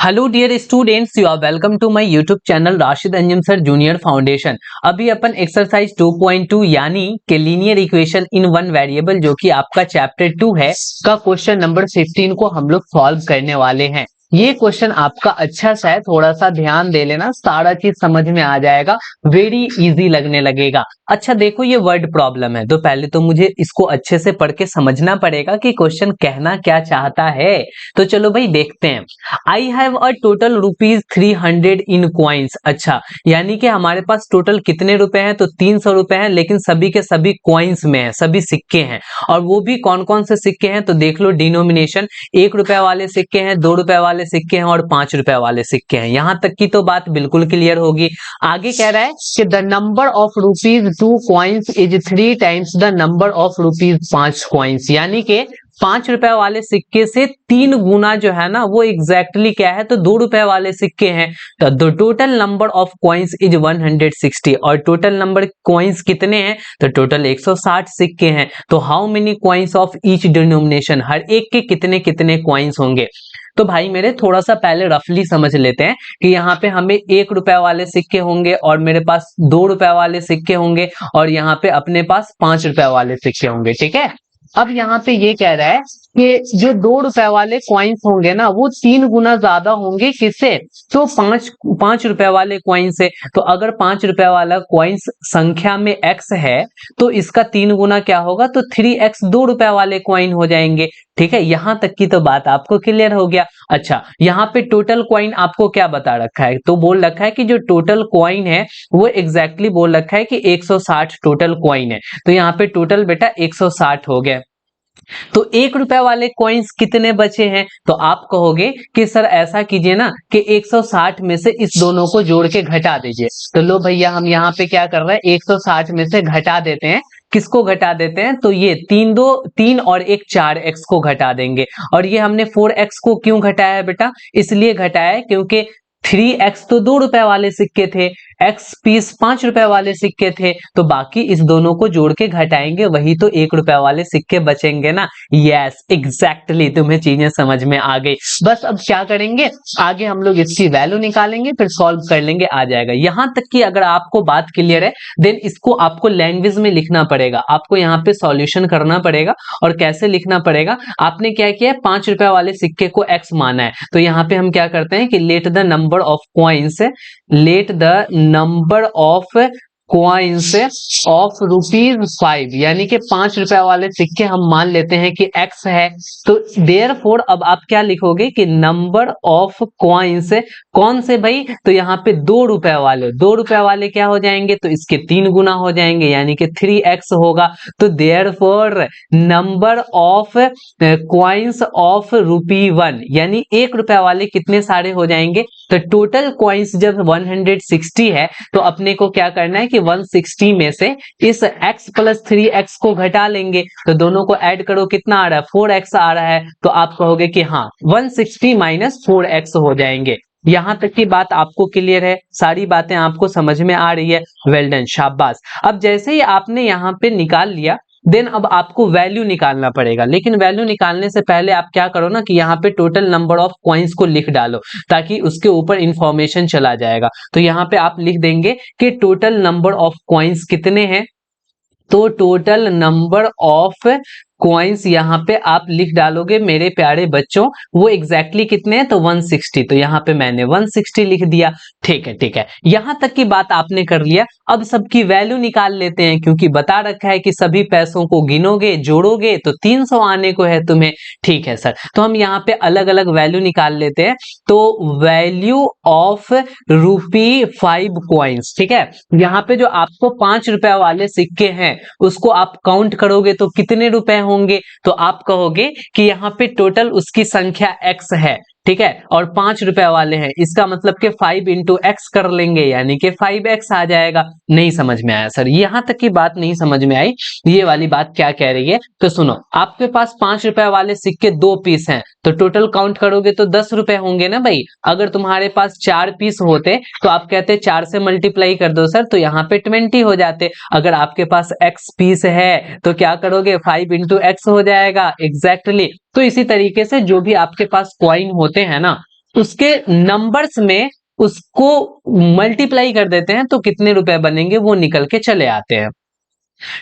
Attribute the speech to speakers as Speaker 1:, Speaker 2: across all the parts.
Speaker 1: Hello dear students, you are welcome to my YouTube channel Rashid Anjum sir junior foundation. अभी अपन exercise 2.2 यानी कि linear equation in one variable जो कि आपका चैप्टर 2 है का क्वेश्चन नंबर 15 को हम लोग सॉल्व करने वाले हैं। ये क्वेश्चन आपका अच्छा सा है, थोड़ा सा ध्यान दे लेना, सारा चीज समझ में आ जाएगा, वेरी इजी लगने लगेगा। अच्छा देखो, ये वर्ड प्रॉब्लम है तो पहले तो मुझे इसको अच्छे से पढ़ के समझना पड़ेगा कि क्वेश्चन कहना क्या चाहता है। तो चलो भाई देखते हैं। I have a total ₹300 in coins. अच्छा, यानी कि हमारे पास टोटल कितने रुपए हैं? तो 300 रुपए हैं, लेकिन सभी के सभी क्वाइंस में है, सभी सिक्के हैं। और वो भी कौन कौन से सिक्के हैं? तो देख लो, डिनोमिनेशन 1 रुपए वाले सिक्के हैं, 2 रुपए वाले सिक्के हैं और 5 रुपए वाले सिक्के हैं। यहां तक की तो बात बिल्कुल क्लियर होगी। आगे कह रहा है कि the number of ₹2 coins is 3 times the number of ₹5 coins, यानी कि 5 रुपए वाले सिक्के से 3 गुना जो है ना वो एग्जैक्टली क्या है? तो 2 रुपए वाले सिक्के हैं। तो the total number of coins is 160। और टोटल नंबर कॉइंस कितने हैं? तो टोटल 160 सिक्के हैं। तो how many coins of each denomination, हर एक के कितने कितने कॉइंस होंगे? तो भाई मेरे थोड़ा सा पहले रफली समझ लेते हैं कि यहाँ पे हमें 1 रुपए वाले सिक्के होंगे और मेरे पास 2 रुपए वाले सिक्के होंगे और यहाँ पे अपने पास 5 रुपए वाले सिक्के होंगे। ठीक है, अब यहाँ पे ये कह रहा है कि जो 2 रुपए वाले कॉइन्स होंगे ना वो 3 गुना ज्यादा होंगे किससे? तो 5 रुपए वाले कॉइन से। तो अगर 5 रुपए वाला कॉइन्स संख्या में x है तो इसका 3 गुना क्या होगा? तो 3x 2 रुपए वाले कॉइन हो जाएंगे। ठीक है, यहां तक की तो बात आपको क्लियर हो गया। अच्छा, यहाँ पे टोटल कॉइन आपको क्या बता रखा है? तो बोल रखा है कि जो टोटल कॉइन है वो एग्जैक्टली बोल रखा है कि 160 टोटल कॉइन है। तो यहाँ पे टोटल बेटा 160 हो गया। तो 1 रुपए वाले कॉइन्स कितने बचे हैं? तो आप कहोगे कि सर ऐसा कीजिए ना कि 160 में से इस दोनों को जोड़ के घटा दीजिए। तो लो भैया, हम यहाँ पे क्या कर रहे हैं? 160 में से घटा देते हैं। किसको घटा देते हैं? तो ये 3 और 1 4x को घटा देंगे। और ये हमने 4x को क्यों घटाया है बेटा? इसलिए घटाया है क्योंकि 3x तो 2 रुपए वाले सिक्के थे, x पीस 5 रुपए वाले सिक्के थे, तो बाकी इस दोनों को जोड़ के घटाएंगे, वही तो 1 रुपए वाले सिक्के बचेंगे ना। यस एग्जैक्टली, तुम्हें चीजें समझ में आ गई। बस अब क्या करेंगे, आगे हम लोग इसकी वैल्यू निकालेंगे, फिर सॉल्व कर लेंगे, आ जाएगा। यहां तक कि अगर आपको बात क्लियर है देन इसको आपको लैंग्वेज में लिखना पड़ेगा, आपको यहाँ पे सॉल्यूशन करना पड़ेगा। और कैसे लिखना पड़ेगा? आपने क्या किया है? 5 रुपए वाले सिक्के को x माना है, तो यहाँ पे हम क्या करते हैं कि let the number of coins, let the number of coins of ₹5, यानी कि 5 रुपए वाले सिक्के हम मान लेते हैं कि x है। तो देयरफॉर अब आप क्या लिखोगे कि नंबर ऑफ कॉइन्स, कौन से भाई? तो यहाँ पे 2 रुपए वाले, 2 रुपए वाले क्या हो जाएंगे? तो इसके 3 गुना हो जाएंगे, यानी कि 3x होगा। तो therefore number of coins of ₹1, यानी 1 रुपए वाले कितने सारे हो जाएंगे? तो टोटल कॉइन्स जब 160 है तो अपने को क्या करना है कि 160 में से इस x प्लस 3x को घटा लेंगे। तो दोनों को ऐड करो, कितना आ रहा है? 4x आ रहा है। तो आप कहोगे कि हाँ 160 माइनस 4x हो जाएंगे। यहां तक की बात आपको क्लियर है, सारी बातें आपको समझ में आ रही है। वेल डन, शाबाश। अब जैसे ही आपने यहाँ पे निकाल लिया देन अब आपको वैल्यू निकालना पड़ेगा। लेकिन वैल्यू निकालने से पहले आप क्या करो ना कि यहाँ पे टोटल नंबर ऑफ कॉइन्स को लिख डालो, ताकि उसके ऊपर इंफॉर्मेशन चला जाएगा। तो यहाँ पे आप लिख देंगे कि टोटल नंबर ऑफ कॉइन्स कितने हैं। तो टोटल नंबर ऑफ कॉइन्स यहाँ पे आप लिख डालोगे मेरे प्यारे बच्चों, वो एग्जैक्टली कितने हैं? तो 160। तो यहाँ पे मैंने 160 लिख दिया। ठीक है, ठीक है, यहां तक की बात आपने कर लिया। अब सबकी वैल्यू निकाल लेते हैं, क्योंकि बता रखा है कि सभी पैसों को गिनोगे जोड़ोगे तो 300 आने को है तुम्हें। ठीक है सर, तो हम यहाँ पे अलग अलग वैल्यू निकाल लेते हैं। तो वैल्यू ऑफ ₹5 कॉइन्स, ठीक है, यहाँ पे जो आपको 5 रुपए वाले सिक्के हैं उसको आप काउंट करोगे तो कितने रुपए होंगे? तो आप कहोगे कि यहाँ पे टोटल उसकी संख्या x है, ठीक है, और 5 रुपए वाले हैं, इसका मतलब कि 5 इंटू एक्स कर लेंगे, यानी कि 5x आ जाएगा। नहीं समझ में आया सर? यहां तक की बात नहीं समझ में आई, ये वाली बात क्या कह रही है? तो सुनो, आपके पास 5 रुपए वाले सिक्के 2 पीस हैं, तो टोटल काउंट करोगे तो 10 रुपए होंगे ना भाई। अगर तुम्हारे पास 4 पीस होते तो आप कहते 4 से मल्टीप्लाई कर दो सर, तो यहाँ पे 20 हो जाते। अगर आपके पास x पीस है तो क्या करोगे? 5 इंटू एक्स हो जाएगा एग्जैक्टली। तो इसी तरीके से जो भी आपके पास कॉइन होते हैं ना उसके नंबर्स में उसको मल्टीप्लाई कर देते हैं तो कितने रुपए बनेंगे वो निकल के चले आते हैं।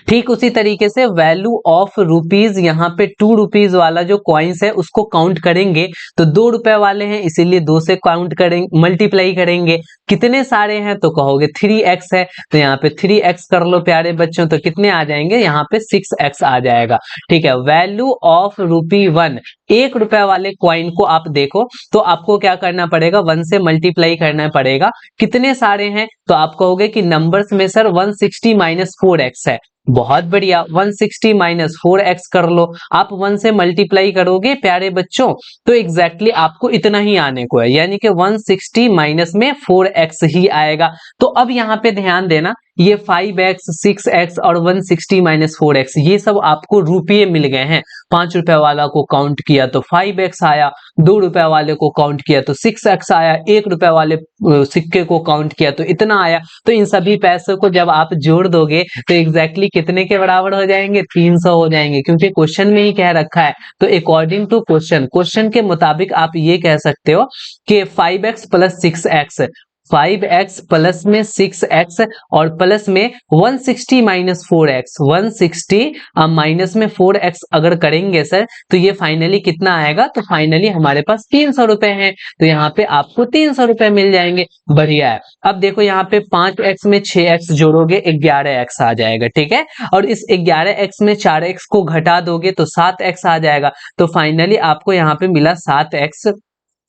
Speaker 1: ठीक उसी तरीके से वैल्यू ऑफ रुपीज, यहाँ पे 2 रुपीज वाला जो कॉइन्स है उसको काउंट करेंगे तो 2 रुपए वाले हैं इसीलिए 2 से काउंट करेंगे, मल्टीप्लाई करेंगे। कितने सारे हैं तो कहोगे 3x है, तो यहाँ पे 3x कर लो प्यारे बच्चों, तो कितने आ जाएंगे यहाँ पे 6x आ जाएगा। ठीक है, वैल्यू ऑफ ₹1, 1 रुपए वाले कॉइन को आप देखो तो आपको क्या करना पड़ेगा, 1 से मल्टीप्लाई करना पड़ेगा। कितने सारे हैं तो आप कहोगे कि नंबर्स में सर 160 माइनस 4x है। बहुत बढ़िया, 160 माइनस 4x कर लो। आप 1 से मल्टीप्लाई करोगे प्यारे बच्चों तो एग्जैक्टली आपको इतना ही आने को है, यानी कि 160 माइनस में 4x ही आएगा। तो अब यहाँ पे ध्यान देना, ये 5x, 6x और 160 माइनस 4x ये सब आपको रुपये मिल गए हैं। 5 रुपए वाला को काउंट किया तो 5x आया, 2 रुपए वाले को काउंट किया तो 6x आया, 1 रुपए वाले सिक्के को काउंट किया तो इतना आया। तो इन सभी पैसों को जब आप जोड़ दोगे तो एग्जैक्टली कितने के बराबर हो जाएंगे, 300 हो जाएंगे, क्योंकि क्वेश्चन में ही कह रखा है। तो अकॉर्डिंग टू क्वेश्चन के मुताबिक आप ये कह सकते हो कि 5x plus 6x, 5x plus में 6x और प्लस में 160 माइनस 4x, 160 माइनस में 4x अगर करेंगे सर तो ये फाइनली कितना आएगा, तो फाइनली हमारे पास 300 रुपए हैं, तो यहाँ पे आपको 300 रुपए मिल जाएंगे। बढ़िया है। अब देखो यहाँ पे 5x में 6x जोड़ोगे 11x आ जाएगा। ठीक है, और इस 11x में 4x को घटा दोगे तो 7x आ जाएगा। तो फाइनली आपको यहाँ पे मिला 7x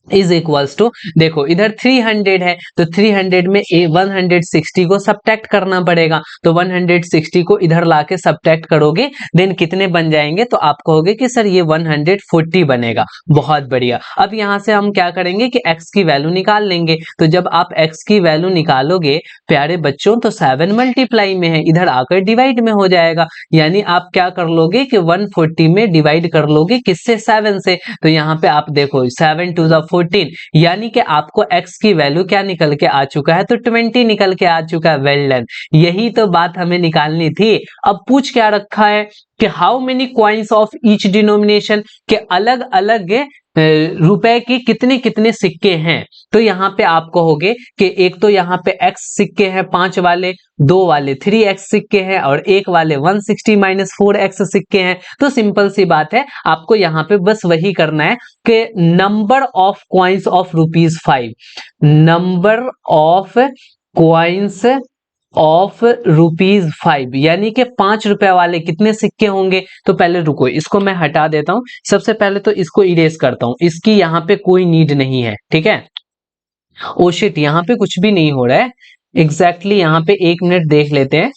Speaker 1: इज इक्वल्स टू, देखो इधर 300 है तो 300 में 160 को सब्ट्रैक्ट करना पड़ेगा, तो 160 को इधर लाके सब्ट्रैक्ट करोगे देन कितने बन जाएंगे, तो आप कहोगे कि सर ये 140 बनेगा। बहुत बढ़िया। अब यहां से हम क्या करेंगे कि x की वैल्यू निकाल लेंगे। तो जब आप x की वैल्यू निकालोगे प्यारे बच्चों तो 7 मल्टीप्लाई में है, इधर आकर डिवाइड में हो जाएगा, यानी आप क्या कर लोगे कि 140 में डिवाइड कर लोगे किससे, 7 से। तो यहाँ पे आप देखो 7 टू द 14, यानी कि आपको x की वैल्यू क्या निकल के आ चुका है, तो 20 निकल के आ चुका है। वेल डन, यही तो बात हमें निकालनी थी। अब पूछ क्या रखा है कि how many coins of each denomination, के अलग अलग रुपए के कितने कितने सिक्के हैं। तो यहाँ पे आप कहोगे कि एक तो यहाँ पे x सिक्के हैं 5 वाले, 2 वाले 3x सिक्के हैं और एक वाले 160 माइनस 4x सिक्के हैं। तो सिंपल सी बात है, आपको यहाँ पे बस वही करना है कि number of coins of ₹5, number of coins of ₹5, यानी कि 5 रुपए वाले कितने सिक्के होंगे। तो पहले रुको, इसको मैं हटा देता हूं। सबसे पहले तो इसको इरेज करता हूं, इसकी यहाँ पे कोई नीड नहीं है। ठीक है, ओ शिट, यहाँ पे कुछ भी नहीं हो रहा है। एग्जैक्टली यहाँ पे 1 मिनट देख लेते हैं।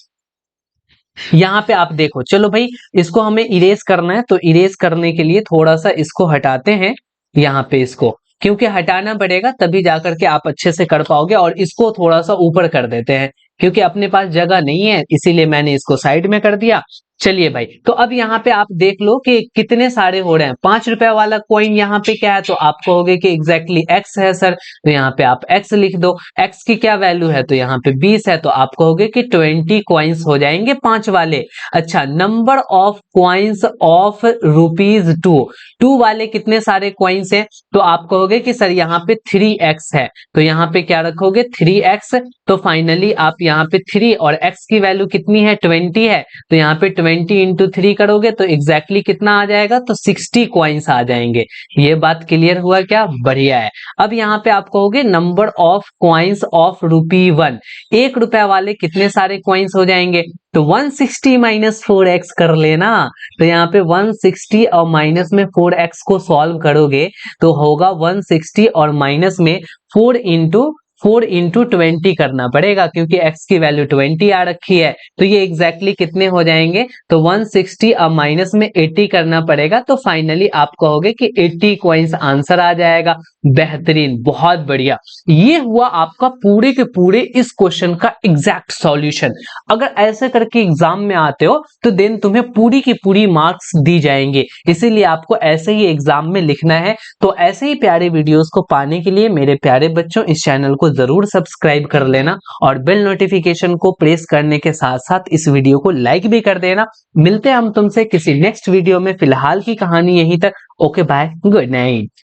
Speaker 1: यहाँ पे आप देखो, चलो भाई इसको हमें इरेज करना है, तो इरेज करने के लिए थोड़ा सा इसको हटाते हैं यहाँ पे इसको, क्योंकि हटाना पड़ेगा तभी जाकर के आप अच्छे से कर पाओगे। और इसको थोड़ा सा ऊपर कर देते हैं क्योंकि अपने पास जगह नहीं है, इसीलिए मैंने इसको साइड में कर दिया। चलिए भाई, तो अब यहाँ पे आप देख लो कि कितने सारे हो रहे हैं। 5 रुपए वाला कॉइन यहाँ पे क्या है, तो आप कहोगे कि एग्जैक्टली x है सर, तो यहाँ पे आप x लिख दो। x की क्या वैल्यू है, तो यहाँ पे 20 है, तो आप कहोगे कि 20 कॉइन्स हो जाएंगे 5 वाले। अच्छा, नंबर ऑफ कॉइन्स ऑफ ₹2, 2 वाले कितने सारे कॉइन्स हैं, तो आप कहोगे कि सर यहाँ पे 3x है, तो यहाँ पे क्या रखोगे 3x। तो फाइनली आप यहाँ पे 3 और x की वैल्यू कितनी है, 20 है, तो यहाँ पे 20 इंटू 3 करोगे तो एग्जैक्टली कितना आ जाएगा, तो 60 कॉइन्स आ जाएंगे। ये बात क्लियर हुआ क्या, बढ़िया है। अब यहाँ पे आप कहोगे नंबर ऑफ कॉइन्स ऑफ ₹1, 1 रुपए वाले कितने सारे कॉइन्स हो जाएंगे, तो 160 माइनस 4x कर लेना। तो यहाँ पे 160 और माइनस में 4x को सॉल्व करोगे तो होगा 160 और माइनस में 4 इंटू 20 करना पड़ेगा, क्योंकि x की वैल्यू 20 आ रखी है। तो ये एग्जैक्टली कितने हो जाएंगे, तो 160 और माइनस में 80 करना पड़ेगा। तो फाइनली आप कहोगे कि 80 कॉइन्स आंसर आ जाएगा। बेहतरीन, बहुत बढ़िया। ये हुआ आपका पूरे के पूरे इस क्वेश्चन का एग्जैक्ट सॉल्यूशन। अगर ऐसे करके एग्जाम में आते हो तो देन तुम्हें पूरी की पूरी मार्क्स दी जाएंगे, इसीलिए आपको ऐसे ही एग्जाम में लिखना है। तो ऐसे ही प्यारे वीडियोस को पाने के लिए मेरे प्यारे बच्चों इस चैनल को जरूर सब्सक्राइब कर लेना और बेल नोटिफिकेशन को प्रेस करने के साथ साथ इस वीडियो को लाइक भी कर देना। मिलते हैं हम तुमसे किसी नेक्स्ट वीडियो में, फिलहाल की कहानी यहीं तक। Okay bye, good night.